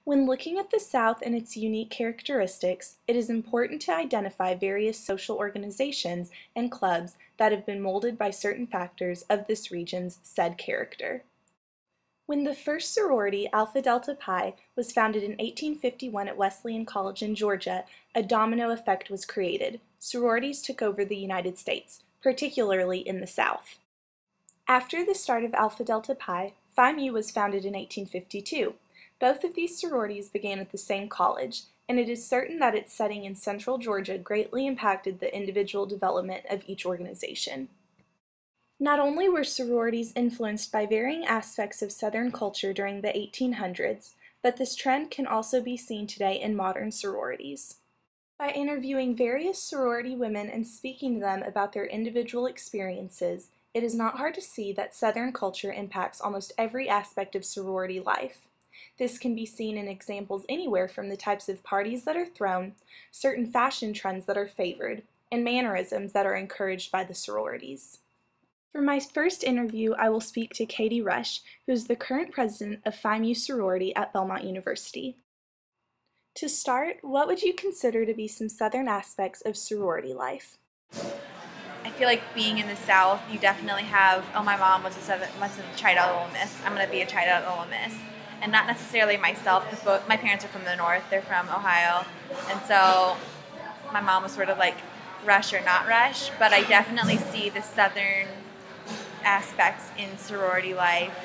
When looking at the South and its unique characteristics, it is important to identify various social organizations and clubs that have been molded by certain factors of this region's said character. When the first sorority, Alpha Delta Pi, was founded in 1851 at Wesleyan College in Georgia, a domino effect was created. Sororities took over the United States, particularly in the South. After the start of Alpha Delta Pi, Phi Mu was founded in 1852. Both of these sororities began at the same college, and it is certain that its setting in central Georgia greatly impacted the individual development of each organization. Not only were sororities influenced by varying aspects of Southern culture during the 1800s, but this trend can also be seen today in modern sororities. By interviewing various sorority women and speaking to them about their individual experiences, it is not hard to see that Southern culture impacts almost every aspect of sorority life. This can be seen in examples anywhere from the types of parties that are thrown, certain fashion trends that are favored, and mannerisms that are encouraged by the sororities. For my first interview, I will speak to Katie Rush, who is the current president of Phi Mu sorority at Belmont University. To start, what would you consider to be some Southern aspects of sorority life? I feel like being in the South, you definitely have, oh, my mom was a Chi Delta Little Miss, I'm going to be a Chi Delta Little Miss. And not necessarily myself, because both my parents are from the North, they're from Ohio. And so my mom was sort of like rush or not rush, but I definitely see the Southern aspects in sorority life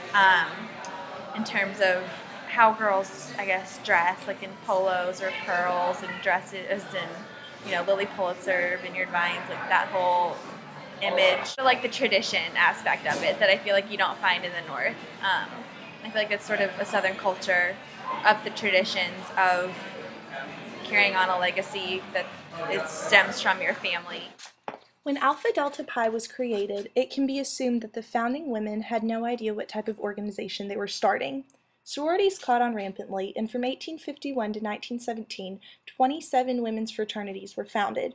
in terms of how girls, I guess, dress, like in polos or pearls and dresses and, Lily Pulitzer, Vineyard Vines, like that whole image. But like the tradition aspect of it that I feel like you don't find in the North. I feel like it's sort of a Southern culture of the traditions of carrying on a legacy that stems from your family. When Alpha Delta Pi was created, it can be assumed that the founding women had no idea what type of organization they were starting. Sororities caught on rampantly, and from 1851 to 1917, 27 women's fraternities were founded.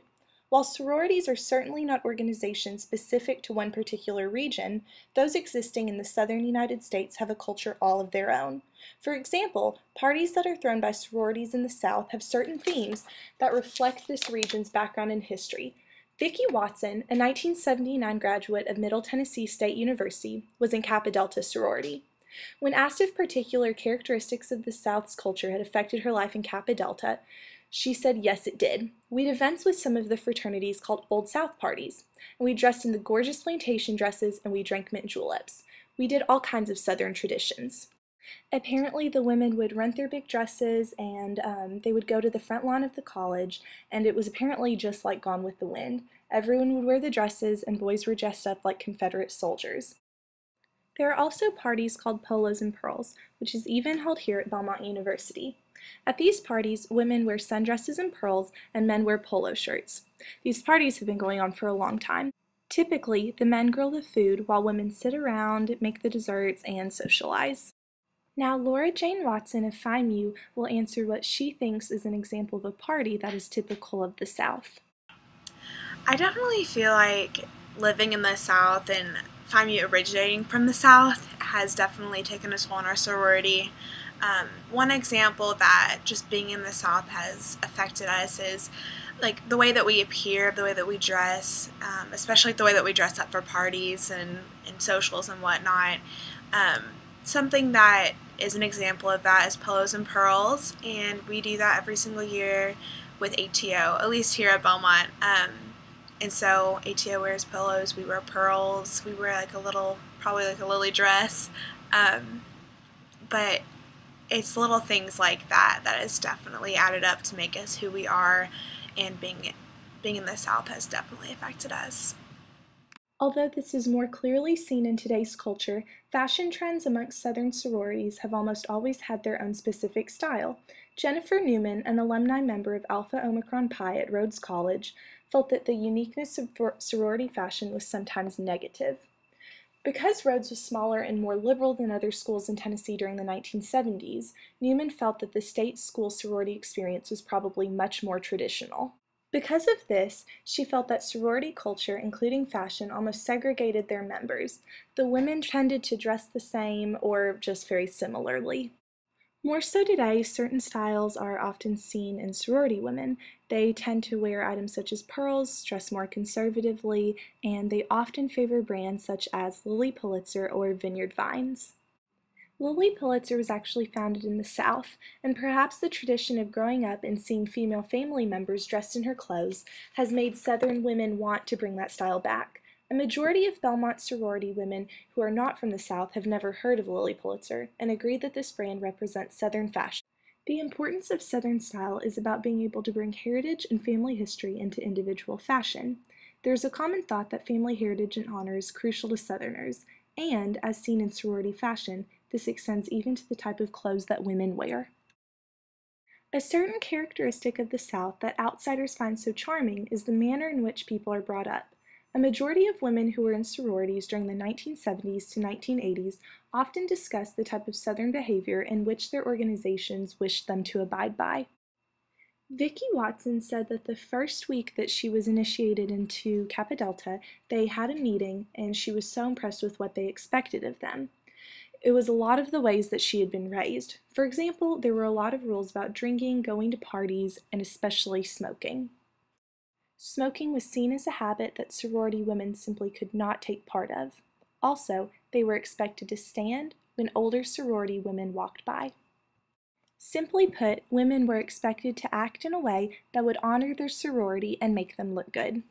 While sororities are certainly not organizations specific to one particular region, those existing in the southern United States have a culture all of their own. For example, parties that are thrown by sororities in the South have certain themes that reflect this region's background and history. Vicki Watson, a 1979 graduate of Middle Tennessee State University, was in Kappa Delta sorority. When asked if particular characteristics of the South's culture had affected her life in Kappa Delta, she said yes, it did. We had events with some of the fraternities called Old South parties, and we dressed in the gorgeous plantation dresses and we drank mint juleps. We did all kinds of Southern traditions. Apparently the women would rent their big dresses and they would go to the front lawn of the college, and it was apparently just like Gone with the Wind. Everyone would wear the dresses and boys were dressed up like Confederate soldiers. There are also parties called Polos and Pearls, which is even held here at Belmont University. At these parties, women wear sundresses and pearls, and men wear polo shirts. These parties have been going on for a long time. Typically, the men grill the food while women sit around, make the desserts, and socialize. Now, Laura Jane Watson of Phi Mu will answer what she thinks is an example of a party that is typical of the South. I definitely feel like living in the South and Phi Mu originating from the South has definitely taken a toll on our sorority. One example that just being in the South has affected us is like the way that we appear, the way that we dress, especially the way that we dress up for parties and socials and whatnot. Something that is an example of that is Polos and Pearls, and we do that every single year with ATO, at least here at Belmont. And so ATO wears polos, we wear pearls, we wear probably like a lily dress. But it's little things like that that has definitely added up to make us who we are, and being in the South has definitely affected us. Although this is more clearly seen in today's culture, fashion trends amongst Southern sororities have almost always had their own specific style. Jennifer Newman, an alumni member of Alpha Omicron Pi at Rhodes College, felt that the uniqueness of sorority fashion was sometimes negative. Because Rhodes was smaller and more liberal than other schools in Tennessee during the 1970s, Newman felt that the state school sorority experience was probably much more traditional. Because of this, she felt that sorority culture, including fashion, almost segregated their members. The women tended to dress the same or just very similarly. More so today, certain styles are often seen in sorority women. They tend to wear items such as pearls, dress more conservatively, and they often favor brands such as Lilly Pulitzer or Vineyard Vines. Lilly Pulitzer was actually founded in the South, and perhaps the tradition of growing up and seeing female family members dressed in her clothes has made Southern women want to bring that style back. A majority of Belmont sorority women who are not from the South have never heard of Lilly Pulitzer and agree that this brand represents Southern fashion. The importance of Southern style is about being able to bring heritage and family history into individual fashion. There is a common thought that family heritage and honor is crucial to Southerners, and, as seen in sorority fashion, this extends even to the type of clothes that women wear. A certain characteristic of the South that outsiders find so charming is the manner in which people are brought up. A majority of women who were in sororities during the 1970s to 1980s often discuss the type of Southern behavior in which their organizations wished them to abide by. Vicki Watson said that the first week that she was initiated into Kappa Delta, they had a meeting and she was so impressed with what they expected of them. It was a lot of the ways that she had been raised. For example, there were a lot of rules about drinking, going to parties, and especially smoking. Smoking was seen as a habit that sorority women simply could not take part of. Also, they were expected to stand when older sorority women walked by. Simply put, women were expected to act in a way that would honor their sorority and make them look good.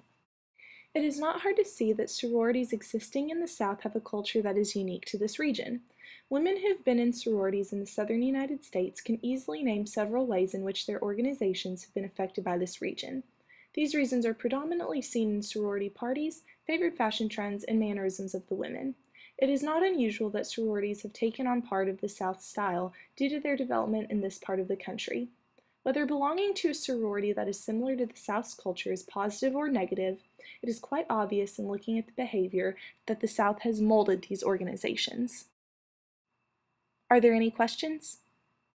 It is not hard to see that sororities existing in the South have a culture that is unique to this region. Women who have been in sororities in the southern United States can easily name several ways in which their organizations have been affected by this region. These reasons are predominantly seen in sorority parties, favored fashion trends, and mannerisms of the women. It is not unusual that sororities have taken on part of the South style due to their development in this part of the country. Whether belonging to a sorority that is similar to the South's culture is positive or negative, it is quite obvious in looking at the behavior that the South has molded these organizations. Are there any questions?